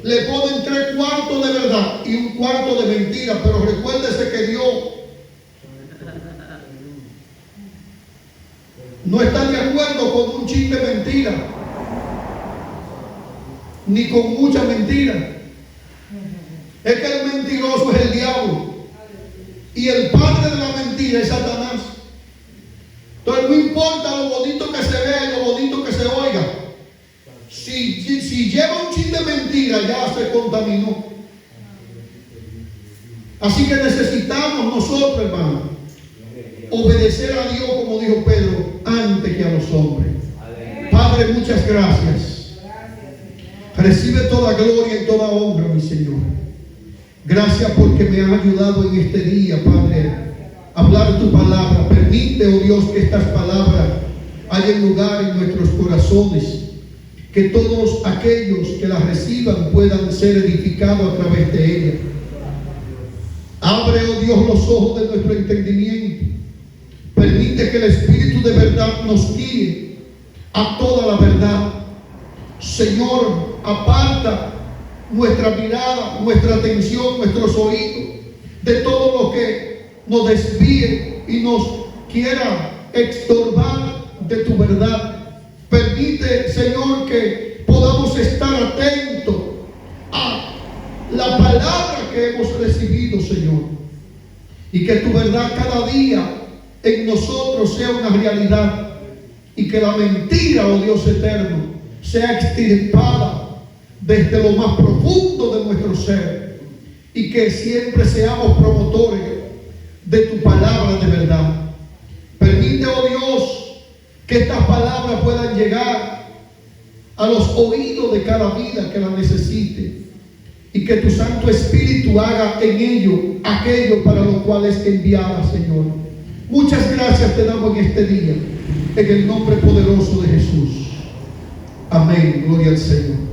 Le ponen 3/4 de verdad y 1/4 de mentira. Pero recuérdese que Dios no está de acuerdo con un chin de mentira, ni con mucha mentira. Es que el mentiroso es el diablo y el padre de la mentira es Satanás. Entonces no importa lo bonito que se vea y lo bonito que se oiga, si lleva un chin de mentira ya se contaminó. Así que necesitamos nosotros, hermanos, obedecer a Dios, como dijo Pedro, antes que a los hombres. Padre, muchas gracias. Recibe toda gloria y toda honra, mi Señor. Gracias porque me has ayudado en este día, Padre, a hablar tu palabra. Permite, oh Dios, que estas palabras haya lugar en nuestros corazones, que todos aquellos que la reciban puedan ser edificados a través de ella. Abre, oh Dios, los ojos de nuestro entendimiento. Permite que el Espíritu de verdad nos guíe a toda la verdad. Señor, aparta nuestra mirada, nuestra atención, nuestros oídos de todo lo que nos desvíe y nos quiera estorbar de tu verdad. Permite, Señor, que podamos estar atentos a la palabra que hemos recibido, Señor, y que tu verdad cada día en nosotros sea una realidad, y que la mentira, oh Dios eterno, sea extirpada desde lo más profundo de nuestro ser, y que siempre seamos promotores de tu palabra de verdad. Permite, oh Dios, que estas palabras puedan llegar a los oídos de cada vida que la necesite, y que tu Santo Espíritu haga en ello aquello para lo cual es enviada, Señor. Muchas gracias te damos en este día, en el nombre poderoso de Jesús. Amén. Gloria al Señor.